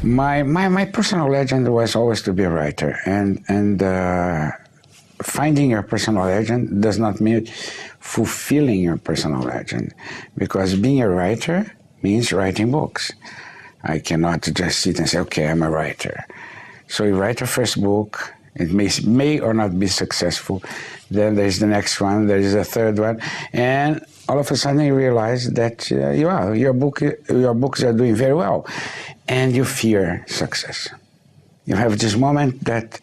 My personal legend was always to be a writer, and finding your personal legend does not mean fulfilling your personal legend, because being a writer means writing books. I cannot just sit and say, okay, I'm a writer. So you write your first book, it may or not be successful, then there's the next one, there is a third one, and all of a sudden you realize that your books are doing very well, and you fear success. You have this moment that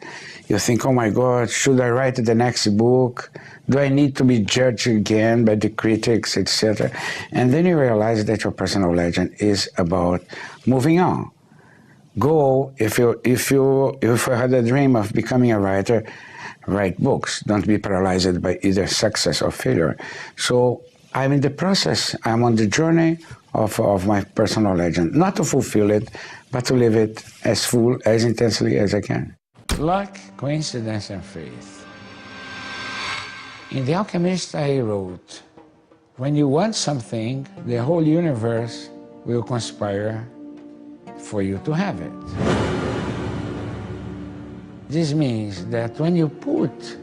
you think, oh my God, should I write the next book? Do I need to be judged again by the critics, etc.? And then you realize that your personal legend is about moving on. Go, if you had a dream of becoming a writer, write books. Don't be paralyzed by either success or failure. So I'm in the process, I'm on the journey of my personal legend, not to fulfill it, but to live it as full, as intensely as I can. Luck, coincidence, and faith. In The Alchemist, I wrote, when you want something, the whole universe will conspire for you to have it. This means that when you put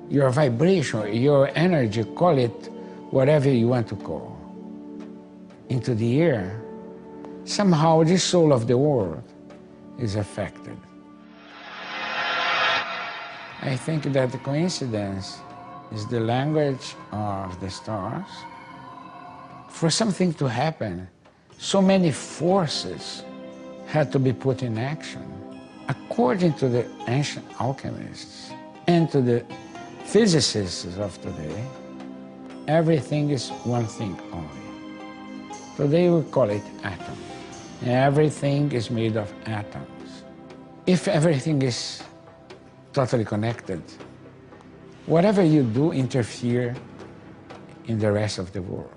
your vibration, your energy, call it whatever you want to call, into the air, somehow the soul of the world is affected. I think that the coincidence is the language of the stars. For something to happen, so many forces had to be put in action. According to the ancient alchemists and to the physicists of today, everything is one thing only. Today we call it atom. Everything is made of atoms. If everything is totally connected, whatever you do interfere in the rest of the world.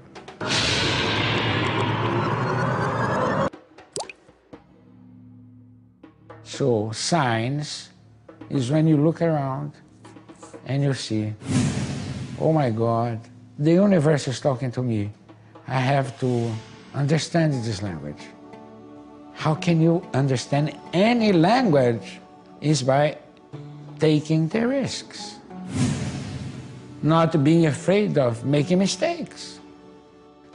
So science is when you look around and you see, oh my God, the universe is talking to me. I have to understand this language. How can you understand any language? Is by taking the risks. Not being afraid of making mistakes.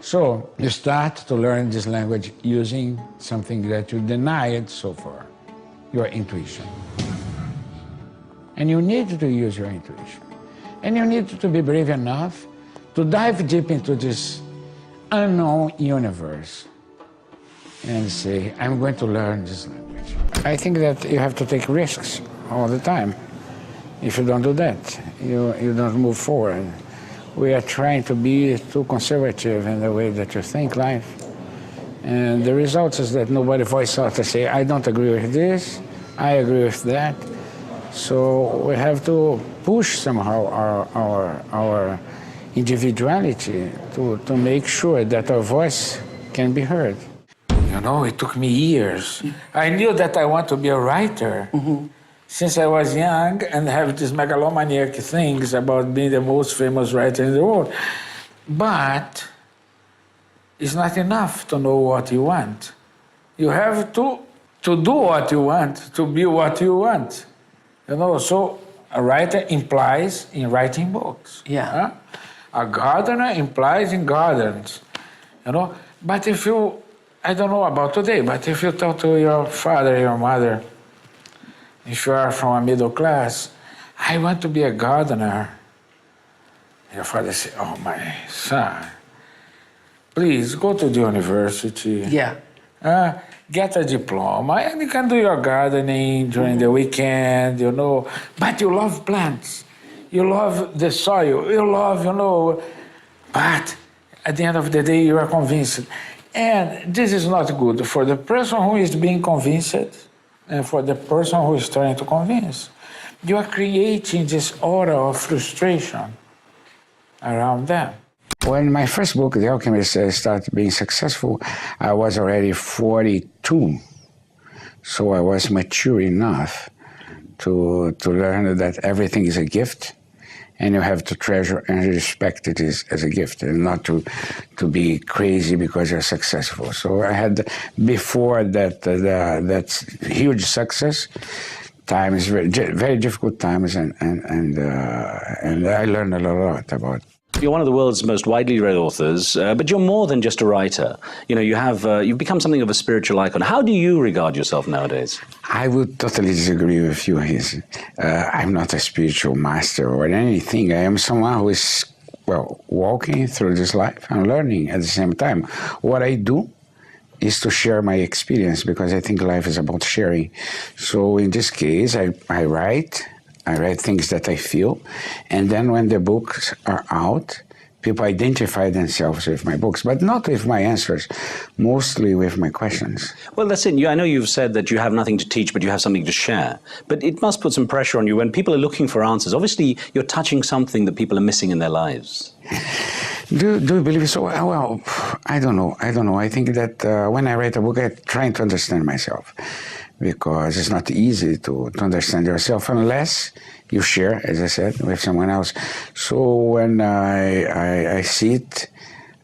So you start to learn this language using something that you denied so far, your intuition. And you need to use your intuition. And you need to be brave enough to dive deep into this unknown universe and say, I'm going to learn this language. I think that you have to take risks all the time. If you don't do that, you don't move forward. We are trying to be too conservative in the way that you think life. And the result is that nobody voices out to say, I don't agree with this, I agree with that. So we have to push somehow our individuality to make sure that our voice can be heard. You know, it took me years. I knew that I want to be a writer since I was young and have these megalomaniac things about being the most famous writer in the world. But it's not enough to know what you want. You have to do what you want, to be what you want. You know, so a writer implies in writing books. Yeah. Huh? A gardener implies in gardens. You know, but if you, I don't know about today, but if you talk to your father, your mother, if you are from a middle class, I want to be a gardener. Your father says, oh my son, please go to the university. Yeah. Get a diploma, and you can do your gardening during the weekend, you know. But you love plants. You love the soil. You love, you know. But at the end of the day, you are convinced. And this is not good for the person who is being convinced and for the person who is trying to convince. You are creating this aura of frustration around them. When my first book, The Alchemist, started being successful, I was already 42. So I was mature enough to learn that everything is a gift and you have to treasure and respect it as a gift, and not to be crazy because you're successful. So I had, before that huge success, times, very difficult times, and I learned a lot about it. You're one of the world's most widely read authors, but you're more than just a writer. You know, you've become something of a spiritual icon. How do you regard yourself nowadays? I would totally disagree with you. I'm not a spiritual master or anything. I am someone who is, well, walking through this life and learning at the same time. What I do is to share my experience, because I think life is about sharing. So in this case, I write things that I feel, and then when the books are out, people identify themselves with my books, but not with my answers, mostly with my questions. Well, that's it. I know you've said that you have nothing to teach, but you have something to share. But it must put some pressure on you when people are looking for answers. Obviously, you're touching something that people are missing in their lives. Do you believe so? Well, I don't know. I think that when I write a book, I'm trying to understand myself, because it's not easy to understand yourself unless you share, as I said, with someone else. So when I see it,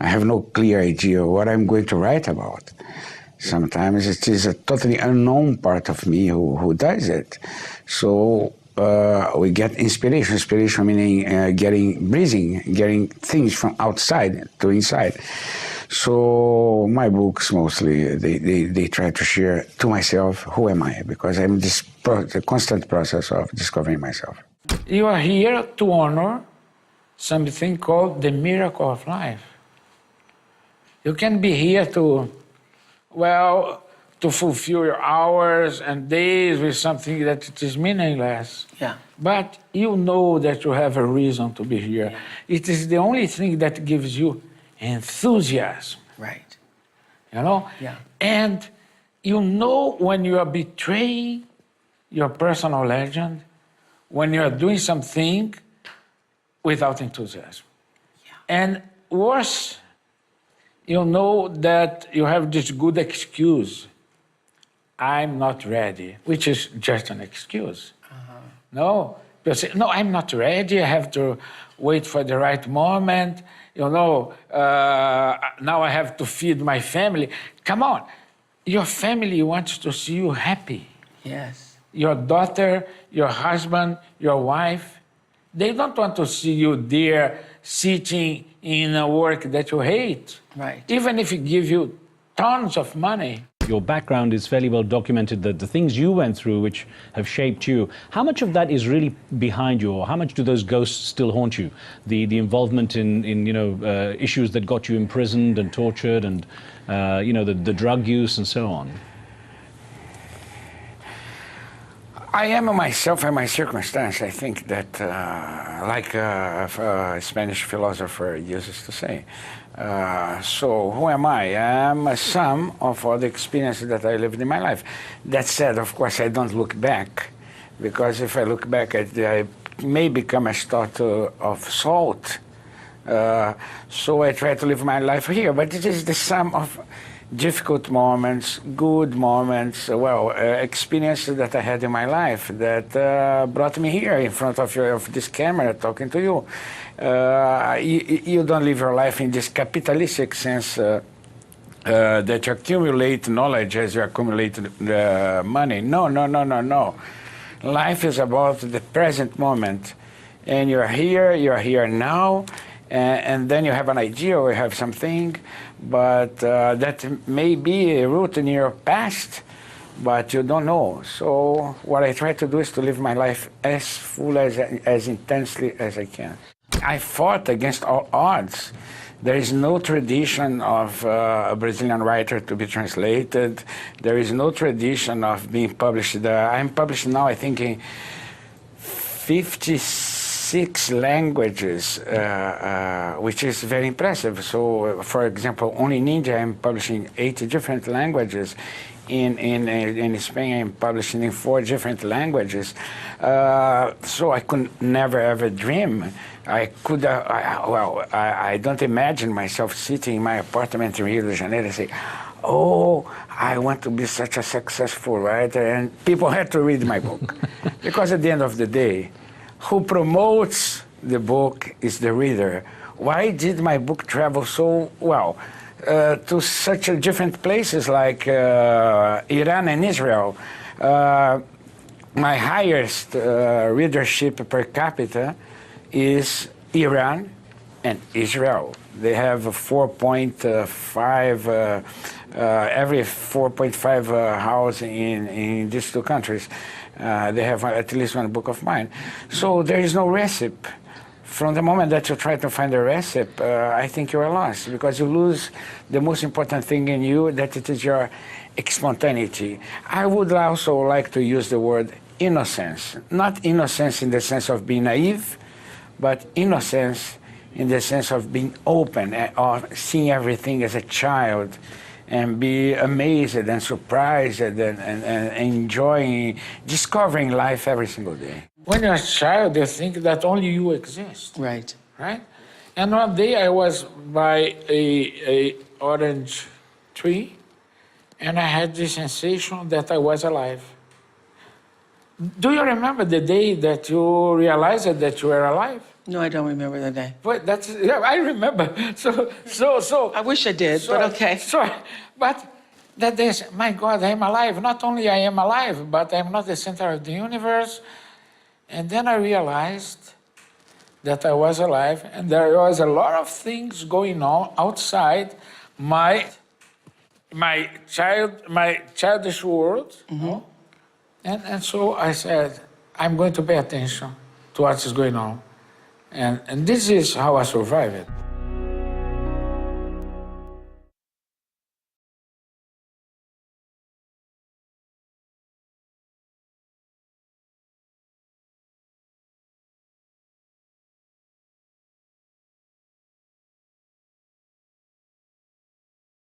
I have no clear idea what I'm going to write about. Sometimes it is a totally unknown part of me who does it. So we get inspiration. Inspiration meaning getting things from outside to inside. So my books mostly, they try to share to myself, who am I? Because I'm the constant process of discovering myself. You are here to honor something called the miracle of life. You can be here to fulfill your hours and days with something that it is meaningless. Yeah. But you know that you have a reason to be here. Yeah. It is the only thing that gives you enthusiasm. Right. You know? Yeah. And you know when you are betraying your personal legend, when you are doing something without enthusiasm. Yeah. And worse, you know that you have this good excuse. I'm not ready, which is just an excuse. No, people say, no, I'm not ready. I have to wait for the right moment. You know, now I have to feed my family. Come on, your family wants to see you happy. Yes. Your daughter, your husband, your wife, they don't want to see you there sitting in a work that you hate. Right. Even if it gives you tons of money. Your background is fairly well documented, the things you went through which have shaped you. How much of that is really behind you, or how much do those ghosts still haunt you? The involvement in issues that got you imprisoned and tortured, and the drug use and so on. I am myself and my circumstance. I think that, like a Spanish philosopher uses to say, so who am I? I am a sum of all the experiences that I lived in my life. That said, of course, I don't look back, because if I look back, I may become a statue of salt. So I try to live my life here, but it is the sum of difficult moments, good moments, experiences that I had in my life that brought me here in front of this camera talking to you. You don't live your life in this capitalistic sense that you accumulate knowledge as you accumulate money. No. Life is about the present moment. And you're here now, and then you have an idea or you have something, but that may be a root in your past, but you don't know. So what I try to do is to live my life as full, as intensely as I can. I fought against all odds. There is no tradition of a Brazilian writer to be translated. There is no tradition of being published. I'm published now, I think, in 56 languages, which is very impressive. So, for example, only in India I'm publishing 80 different languages. In Spain I'm publishing in 4 different languages. So I could never ever dream. I don't imagine myself sitting in my apartment in Rio de Janeiro and say, oh, I want to be such a successful writer, and people had to read my book. Because at the end of the day, who promotes the book is the reader. Why did my book travel so well to such different places like Iran and Israel? My highest readership per capita is Iran and Israel. They have 4.5, every 4.5 house in these two countries. They have at least one book of mine. So there is no recipe. From the moment that you try to find a recipe, I think you are lost, because you lose the most important thing in you, that it is your spontaneity. I would also like to use the word innocence. Not innocence in the sense of being naive, but innocence in the sense of being open, or seeing everything as a child, and be amazed and surprised and enjoying, discovering life every single day. When you're a child, you think that only you exist. Right. Right? And one day I was by a orange tree, and I had the sensation that I was alive. Do you remember the day that you realized that you were alive? No, I don't remember the day. But that's, yeah, I remember. So. I wish I did, but okay. Sorry, but that day, my God, I am alive. Not only I am alive, but I'm not the center of the universe. And then I realized that I was alive, and there was a lot of things going on outside my childish world. Mm-hmm. And so I said, I'm going to pay attention to what is going on. And this is how I survived it.